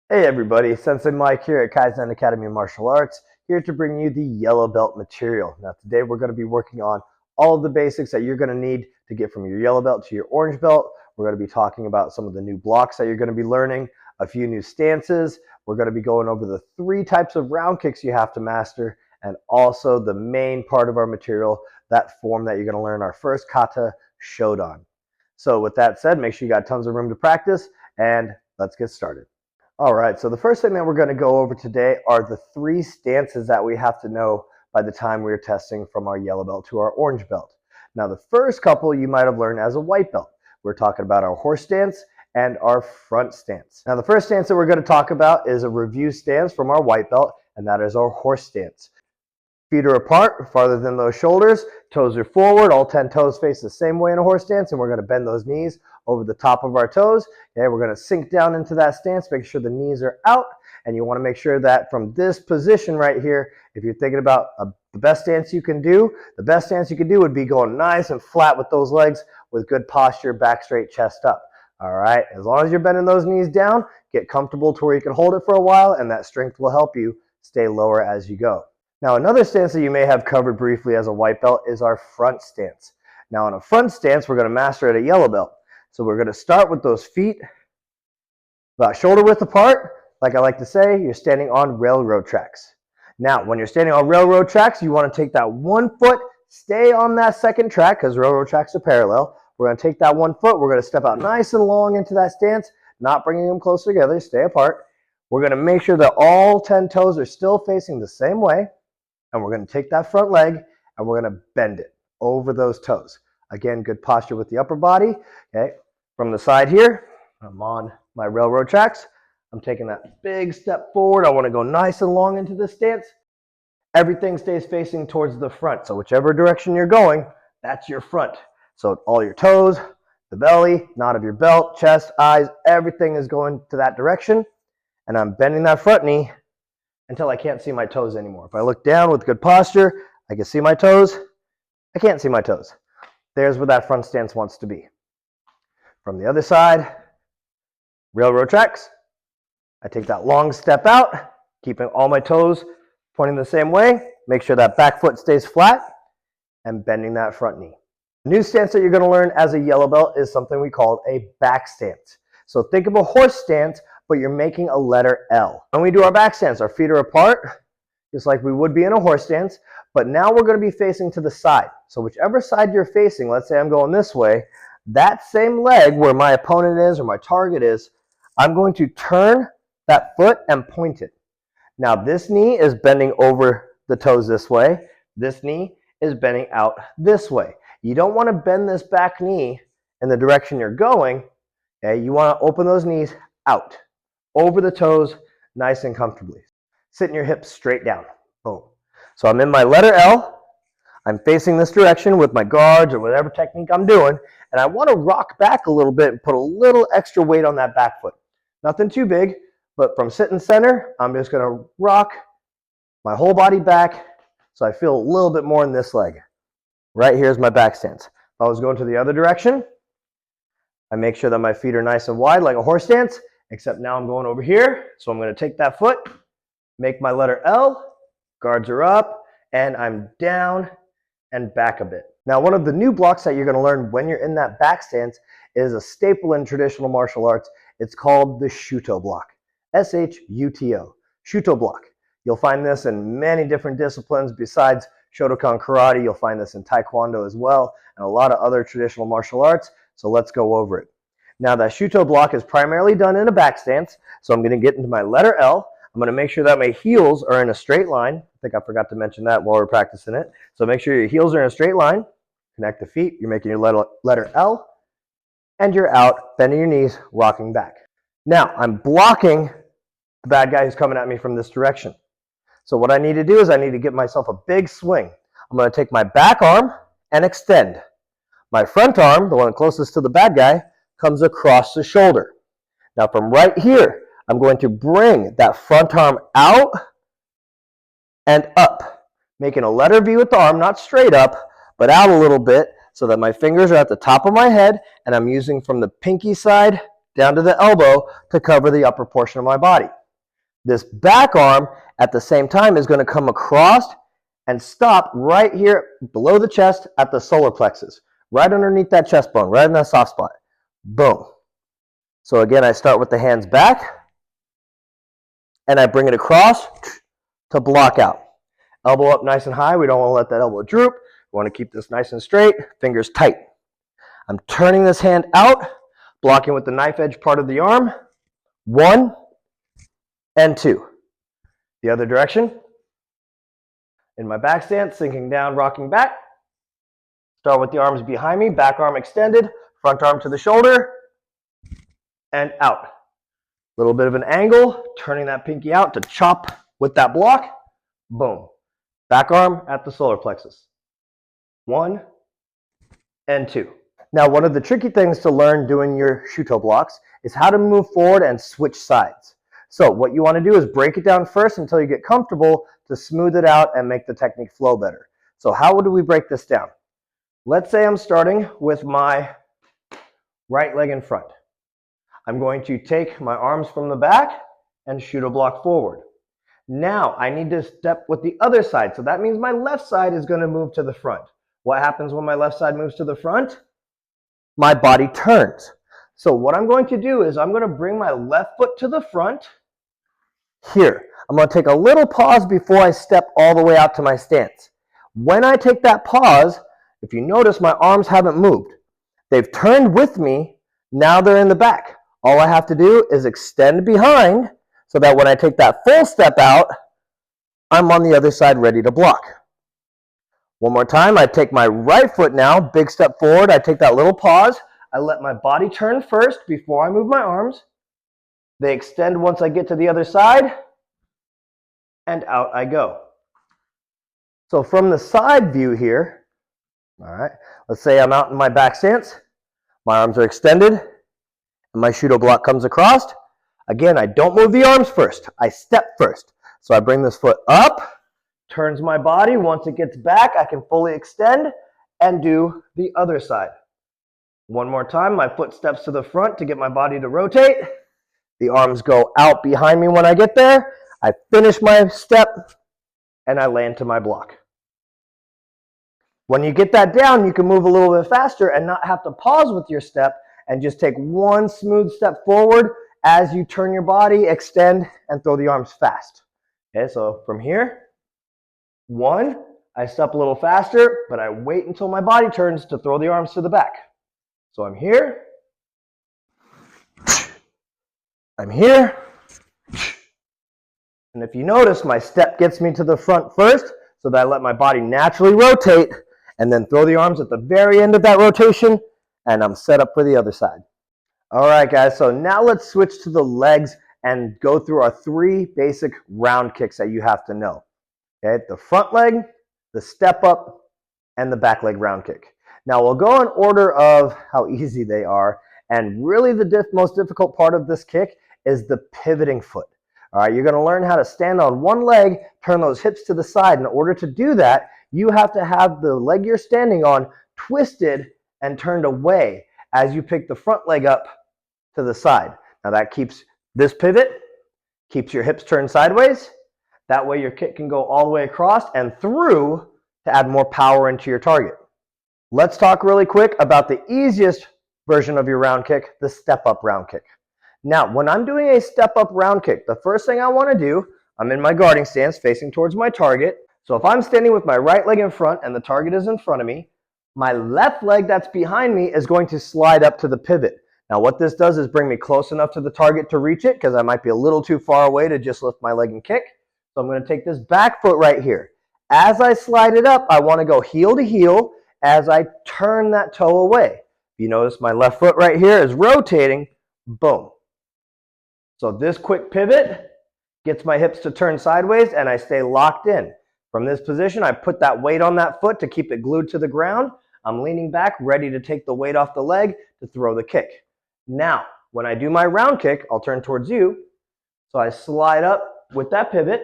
Hey everybody, Sensei Mike here at Kaizen Academy of Martial Arts, here to bring you the yellow belt material. Now today we're going to be working on all of the basics that you're going to need to get from your yellow belt to your orange belt. We're going to be talking about some of the new blocks that you're going to be learning, a few new stances. We're going to be going over the 3 types of round kicks you have to master, and also the main part of our material, that form that you're going to learn, our first kata, Shodan. So with that said, make sure you got tons of room to practice, and let's get started. All right, so the first thing that we're going to go over today are the 3 stances that we have to know by the time we're testing from our yellow belt to our orange belt. Now, the first couple you might have learned as a white belt. We're talking about our horse stance and our front stance. Now, the first stance that we're going to talk about is a review stance from our white belt, and that is our horse stance. Feet are apart, farther than those shoulders. Toes are forward. All 10 toes face the same way in a horse stance, and we're going to bend those knees over the top of our toes. Okay, we're going to sink down into that stance, make sure the knees are out, and you want to make sure that from this position right here, if you're thinking about the best stance you can do, the best stance you can do would be going nice and flat with those legs with good posture, back straight, chest up. All right, as long as you're bending those knees down, get comfortable to where you can hold it for a while, and that strength will help you stay lower as you go. Now, another stance that you may have covered briefly as a white belt is our front stance. Now, in a front stance, we're going to master at a yellow belt. So we're going to start with those feet about shoulder width apart. Like I like to say, you're standing on railroad tracks. Now, when you're standing on railroad tracks, you want to take that one foot, stay on that second track because railroad tracks are parallel. We're going to take that one foot. We're going to step out nice and long into that stance, not bringing them close together. Stay apart. We're going to make sure that all 10 toes are still facing the same way. And we're going to take that front leg and we're going to bend it over those toes. Again, good posture with the upper body. Okay, from the side here, I'm on my railroad tracks. I'm taking that big step forward. I want to go nice and long into this stance. Everything stays facing towards the front. So whichever direction you're going, that's your front. So all your toes, the belly, knot of your belt, chest, eyes, everything is going to that direction. And I'm bending that front knee until I can't see my toes anymore. If I look down with good posture, I can see my toes. I can't see my toes. There's where that front stance wants to be. From the other side, railroad tracks. I take that long step out, keeping all my toes pointing the same way. Make sure that back foot stays flat and bending that front knee. The new stance that you're going to learn as a yellow belt is something we call a back stance. So think of a horse stance, but you're making a letter L. When we do our back stance, our feet are apart, just like we would be in a horse stance, but now we're going to be facing to the side. So whichever side you're facing, let's say I'm going this way, that same leg where my opponent is or my target is, I'm going to turn that foot and point it. Now this knee is bending over the toes this way. This knee is bending out this way. You don't want to bend this back knee in the direction you're going. Okay? You want to open those knees out, over the toes, nice and comfortably. Sitting your hips straight down. Boom. So I'm in my letter L. I'm facing this direction with my guards or whatever technique I'm doing, and I want to rock back a little bit and put a little extra weight on that back foot. Nothing too big, but from sitting center, I'm just going to rock my whole body back so I feel a little bit more in this leg. Right here is my back stance. If I was going to the other direction, I make sure that my feet are nice and wide like a horse stance, except now I'm going over here. So I'm going to take that foot, make my letter L, guards are up, and I'm down and back a bit. Now, one of the new blocks that you're going to learn when you're in that back stance is a staple in traditional martial arts. It's called the Shuto block. S-H-U-T-O. Shuto block. You'll find this in many different disciplines besides Shodan karate. You'll find this in Taekwondo as well and a lot of other traditional martial arts. So let's go over it. Now, that Shuto block is primarily done in a back stance. So I'm going to get into my letter L. I'm going to make sure that my heels are in a straight line. I think I forgot to mention that while we're practicing it. So make sure your heels are in a straight line. Connect the feet. You're making your letter L. And you're out, bending your knees, rocking back. Now, I'm blocking the bad guy who's coming at me from this direction. So what I need to do is I need to give myself a big swing. I'm going to take my back arm and extend. My front arm, the one closest to the bad guy, comes across the shoulder. Now from right here, I'm going to bring that front arm out and up, making a letter V with the arm, not straight up, but out a little bit so that my fingers are at the top of my head and I'm using from the pinky side down to the elbow to cover the upper portion of my body. This back arm at the same time is going to come across and stop right here below the chest at the solar plexus, right underneath that chest bone, right in that soft spot. Boom. So again, I start with the hands back, and I bring it across to block out. Elbow up nice and high. We don't want to let that elbow droop. We want to keep this nice and straight, fingers tight. I'm turning this hand out, blocking with the knife edge part of the arm. 1 and 2. The other direction. In my back stance, sinking down, rocking back. Start with the arms behind me, back arm extended, front arm to the shoulder, and out. A little bit of an angle, turning that pinky out to chop with that block. Boom. Back arm at the solar plexus. 1 and 2. Now, one of the tricky things to learn doing your Shuto blocks is how to move forward and switch sides. So what you want to do is break it down first until you get comfortable to smooth it out and make the technique flow better. So how do we break this down? Let's say I'm starting with my right leg in front. I'm going to take my arms from the back and Shuto block forward. Now I need to step with the other side. So that means my left side is going to move to the front. What happens when my left side moves to the front? My body turns. So what I'm going to do is I'm going to bring my left foot to the front. Here, I'm going to take a little pause before I step all the way out to my stance. When I take that pause, if you notice, my arms haven't moved. They've turned with me. Now they're in the back. All I have to do is extend behind so that when I take that full step out, I'm on the other side ready to block. One more time, I take my right foot now, big step forward, I take that little pause, I let my body turn first before I move my arms. They extend once I get to the other side, and out I go. So from the side view here, all right, let's say I'm out in my back stance, my arms are extended, and my Shuto block comes across. Again, I don't move the arms first, I step first. So I bring this foot up, turns my body. Once it gets back, I can fully extend and do the other side. One more time, my foot steps to the front to get my body to rotate. The arms go out behind me when I get there. I finish my step and I land to my block. When you get that down, you can move a little bit faster and not have to pause with your step and just take one smooth step forward as you turn your body, extend, and throw the arms fast. Okay, so from here, 1, I step a little faster, but I wait until my body turns to throw the arms to the back. So I'm here, and if you notice, my step gets me to the front first, so that I let my body naturally rotate, and then throw the arms at the very end of that rotation, and I'm set up for the other side. All right, guys, so now let's switch to the legs and go through our 3 basic round kicks that you have to know. Okay, the front leg, the step up, and the back leg round kick. Now we'll go in order of how easy they are, and really the most difficult part of this kick is the pivoting foot. All right, you're going to learn how to stand on one leg, turn those hips to the side. In order to do that, you have to have the leg you're standing on twisted and turned away as you pick the front leg up to the side. Now that keeps this pivot, keeps your hips turned sideways. That way your kick can go all the way across and through to add more power into your target. Let's talk really quick about the easiest version of your round kick, the step-up round kick. Now, when I'm doing a step-up round kick, the first thing I want to do, I'm in my guarding stance facing towards my target. So if I'm standing with my right leg in front and the target is in front of me, my left leg that's behind me is going to slide up to the pivot. Now what this does is bring me close enough to the target to reach it, because I might be a little too far away to just lift my leg and kick. So I'm going to take this back foot right here. As I slide it up, I want to go heel to heel as I turn that toe away. You notice my left foot right here is rotating. Boom. So this quick pivot gets my hips to turn sideways and I stay locked in. From this position, I put that weight on that foot to keep it glued to the ground. I'm leaning back, ready to take the weight off the leg to throw the kick. Now, when I do my round kick, I'll turn towards you. So I slide up with that pivot.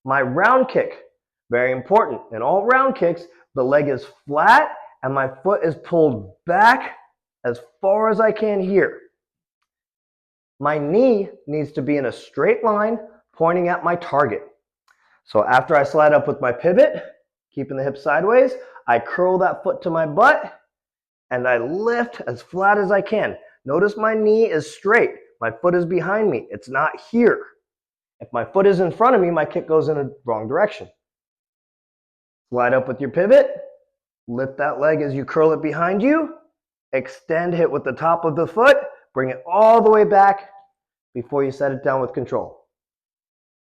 My round kick, very important. In all round kicks, the leg is flat and my foot is pulled back as far as I can here. My knee needs to be in a straight line pointing at my target. So after I slide up with my pivot, keeping the hips sideways, I curl that foot to my butt and I lift as flat as I can. Notice my knee is straight. My foot is behind me. It's not here. If my foot is in front of me, my kick goes in the wrong direction. Slide up with your pivot, lift that leg as you curl it behind you, extend, hit with the top of the foot, bring it all the way back before you set it down with control.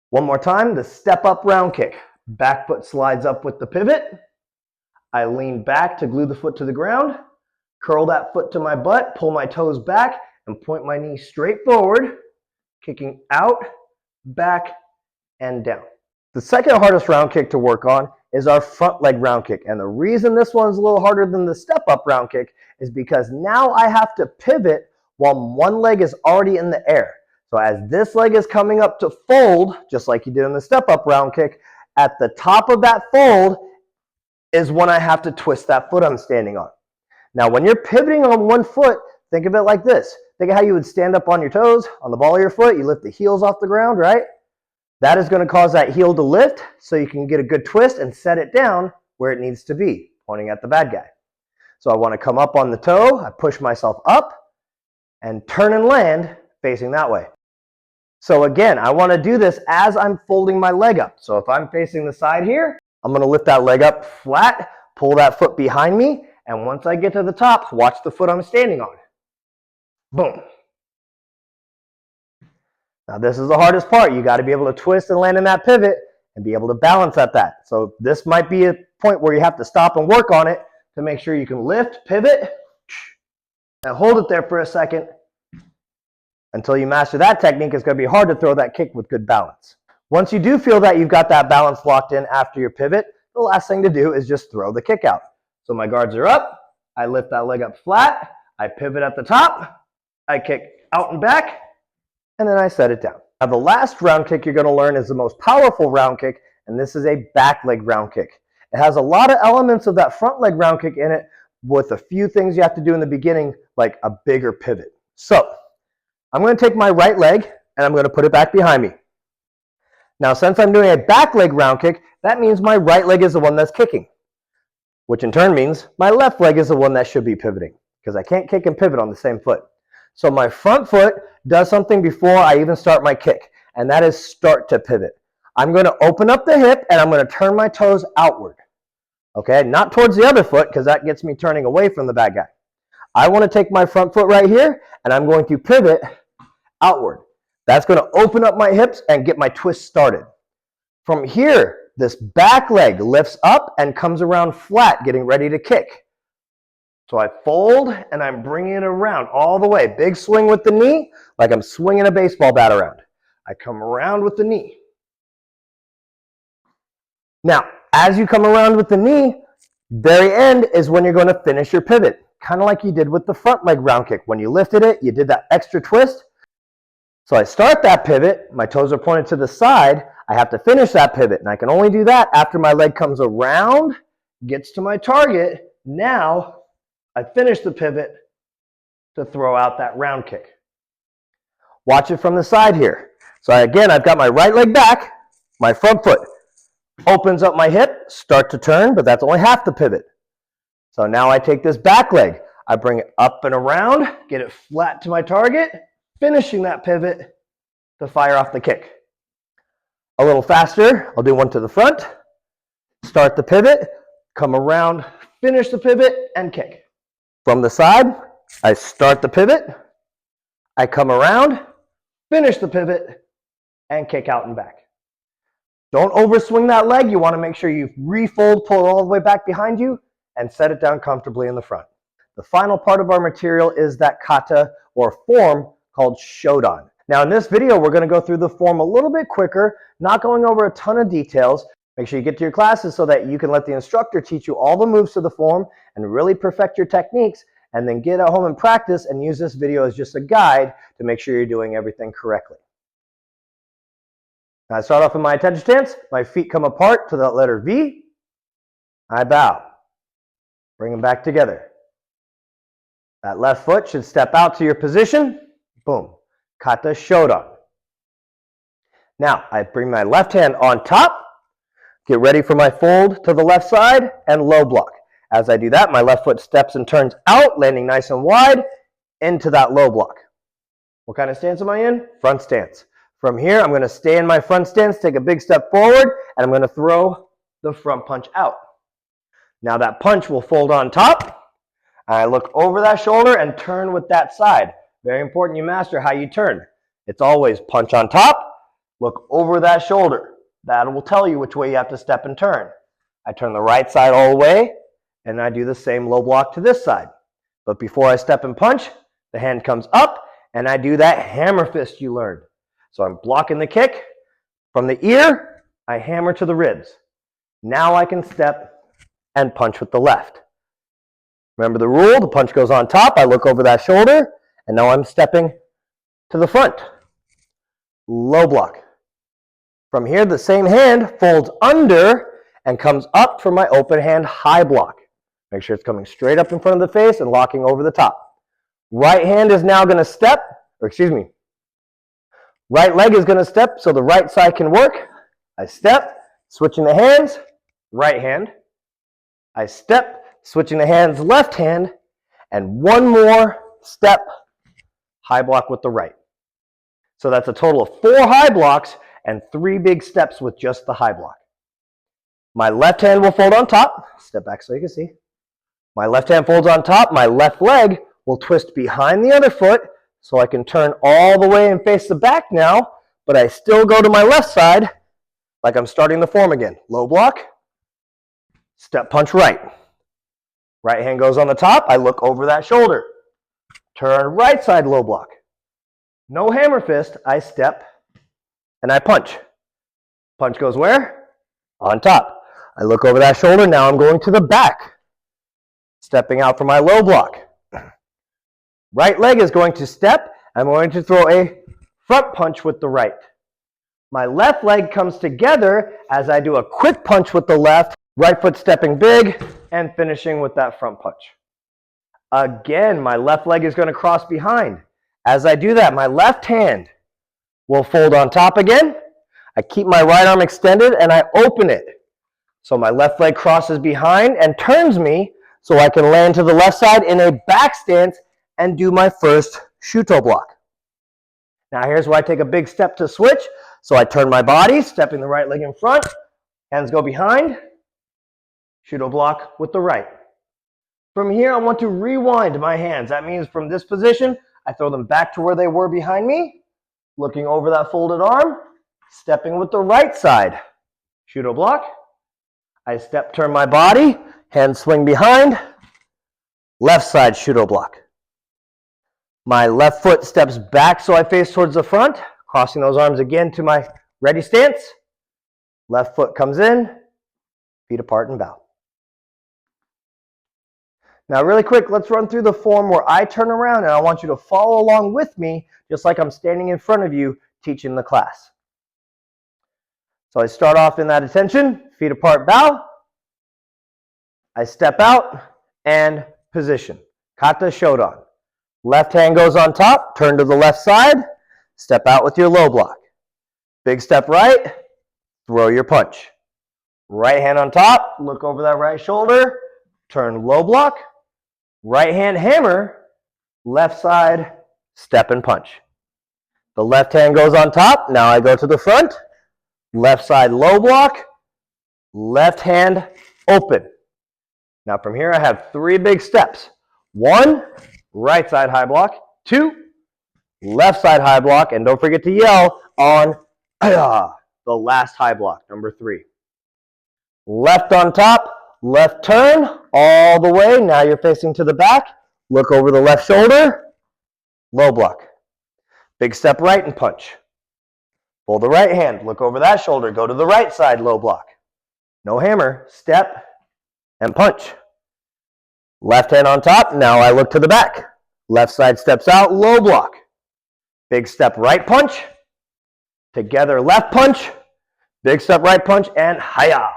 One more time, the step up round kick. Back foot slides up with the pivot. I lean back to glue the foot to the ground, curl that foot to my butt, pull my toes back, and point my knee straight forward, kicking out, back, and down. The second hardest round kick to work on is our front leg round kick. And the reason this one's a little harder than the step up round kick is because now I have to pivot while one leg is already in the air. So as this leg is coming up to fold, just like you did in the step up round kick, at the top of that fold is when I have to twist that foot I'm standing on. Now when you're pivoting on one foot, think of it like this. Think of how you would stand up on your toes, on the ball of your foot, you lift the heels off the ground, right? That is going to cause that heel to lift so you can get a good twist and set it down where it needs to be, pointing at the bad guy. So I want to come up on the toe, I push myself up, and turn and land facing that way. So again, I want to do this as I'm folding my leg up. So if I'm facing the side here, I'm going to lift that leg up flat, pull that foot behind me, and once I get to the top, watch the foot I'm standing on. Boom. Now this is the hardest part. You got to be able to twist and land in that pivot and be able to balance at that. So this might be a point where you have to stop and work on it to make sure you can lift, pivot, and hold it there for a second. Until you master that technique, it's going to be hard to throw that kick with good balance. Once you do feel that you've got that balance locked in after your pivot, the last thing to do is just throw the kick out. So my guards are up, I lift that leg up flat, I pivot at the top, I kick out and back, and then I set it down. Now the last round kick you're going to learn is the most powerful round kick, and this is a back leg round kick. It has a lot of elements of that front leg round kick in it with a few things you have to do in the beginning, like a bigger pivot. So I'm going to take my right leg and I'm going to put it back behind me. Now since I'm doing a back leg round kick, that means my right leg is the one that's kicking, which in turn means my left leg is the one that should be pivoting, because I can't kick and pivot on the same foot. So my front foot does something before I even start my kick, and that is start to pivot. I'm going to open up the hip and I'm going to turn my toes outward. Okay, not towards the other foot, because that gets me turning away from the bad guy. I want to take my front foot right here and I'm going to pivot outward. That's going to open up my hips and get my twist started. From here, this back leg lifts up and comes around flat, getting ready to kick. So I fold and I'm bringing it around all the way. Big swing with the knee, like I'm swinging a baseball bat around. I come around with the knee. Now, as you come around with the knee, very end is when you're going to finish your pivot. Kind of like you did with the front leg round kick. When you lifted it, you did that extra twist. So I start that pivot, my toes are pointed to the side, I have to finish that pivot, and I can only do that after my leg comes around, gets to my target. Now I finish the pivot to throw out that round kick. Watch it from the side here. So again, I've got my right leg back, my front foot opens up my hip, start to turn, but that's only half the pivot. So now I take this back leg, I bring it up and around, get it flat to my target, finishing that pivot to fire off the kick. A little faster, I'll do one to the front, start the pivot, come around, finish the pivot, and kick. From the side, I start the pivot, I come around, finish the pivot, and kick out and back. Don't overswing that leg. You want to make sure you refold, pull it all the way back behind you, and set it down comfortably in the front. The final part of our material is that kata, or form, called Shodan. Now in this video, we're going to go through the form a little bit quicker, not going over a ton of details. Make sure you get to your classes so that you can let the instructor teach you all the moves to the form and really perfect your techniques, and then get at home and practice and use this video as just a guide to make sure you're doing everything correctly. Now I start off in my attention stance. My feet come apart to that letter V. I bow. Bring them back together. That left foot should step out to your position. Boom. Kata Shodan. Now, I bring my left hand on top, get ready for my fold to the left side, and low block. As I do that, my left foot steps and turns out, landing nice and wide into that low block. What kind of stance am I in? Front stance. From here, I'm going to stay in my front stance, take a big step forward, and I'm going to throw the front punch out. Now that punch will fold on top. I look over that shoulder and turn with that side. Very important you master how you turn. It's always punch on top, look over that shoulder. That will tell you which way you have to step and turn. I turn the right side all the way, and I do the same low block to this side. But before I step and punch, the hand comes up, and I do that hammer fist you learned. So I'm blocking the kick. From the ear, I hammer to the ribs. Now I can step and punch with the left. Remember the rule, the punch goes on top, I look over that shoulder, and now I'm stepping to the front. Low block. From here, the same hand folds under and comes up for my open hand high block. Make sure it's coming straight up in front of the face and locking over the top. Right hand is now going to step, right leg is going to step so the right side can work. I step, switching the hands, right hand. I step, switching the hands, left hand, and one more step, high block with the right. So that's a total of 4 high blocks and 3 big steps with just the high block. My left hand will fold on top. Step back so you can see. My left hand folds on top. My left leg will twist behind the other foot so I can turn all the way and face the back now, but I still go to my left side like I'm starting the form again. Low block, step punch right. Right hand goes on the top. I look over that shoulder. Turn right side low block. No hammer fist. I step and I punch. Punch goes where? On top. I look over that shoulder. Now I'm going to the back. Stepping out for my low block. Right leg is going to step. I'm going to throw a front punch with the right. My left leg comes together as I do a quick punch with the left. Right foot stepping big and finishing with that front punch. Again, my left leg is going to cross behind. As I do that, my left hand will fold on top again. I keep my right arm extended and I open it. So my left leg crosses behind and turns me so I can land to the left side in a back stance and do my first Shuto block. Now here's where I take a big step to switch. So I turn my body, stepping the right leg in front, hands go behind, Shuto block with the right. From here, I want to rewind my hands. That means from this position, I throw them back to where they were behind me, looking over that folded arm, stepping with the right side. Shuto block. I step, turn my body, hands swing behind, left side Shuto block. My left foot steps back so I face towards the front, crossing those arms again to my ready stance. Left foot comes in, feet apart and bow. Now really quick, let's run through the form where I turn around and I want you to follow along with me just like I'm standing in front of you teaching the class. So I start off in that attention, feet apart, bow. I step out and position. Kata Shodan. Left hand goes on top, turn to the left side, step out with your low block. Big step right, throw your punch. Right hand on top, look over that right shoulder, turn low block. Right hand hammer, left side, step and punch. The left hand goes on top. Now I go to the front. Left side low block. Left hand open. Now from here I have 3 big steps. 1, right side high block. 2, left side high block. And don't forget to yell on the last high block, number 3. Left on top. Left turn all the way. Now you're facing to the back. Look over the left shoulder. Low block. Big step right and punch. Pull the right hand. Look over that shoulder. Go to the right side. Low block. No hammer. Step and punch. Left hand on top. Now I look to the back. Left side steps out. Low block. Big step right punch. Together left punch. Big step right punch and hiya.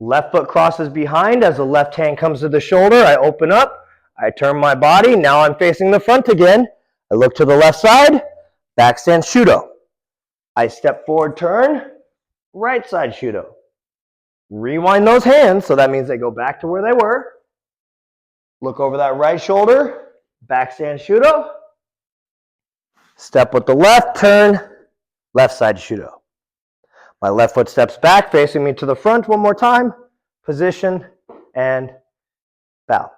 Left foot crosses behind as the left hand comes to the shoulder. I open up. I turn my body. Now I'm facing the front again. I look to the left side, back stance Shudo. I step forward, turn, right side Shudo. Rewind those hands, so that means they go back to where they were. Look over that right shoulder, back stance Shudo. Step with the left, turn, left side Shudo. My left foot steps back, facing me to the front one more time. Position and bow.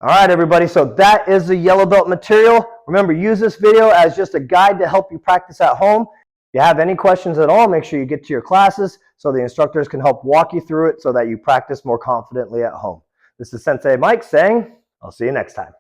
All right, everybody, so that is the yellow belt material. Remember, use this video as just a guide to help you practice at home. If you have any questions at all, make sure you get to your classes so the instructors can help walk you through it so that you practice more confidently at home. This is Sensei Mike saying, I'll see you next time.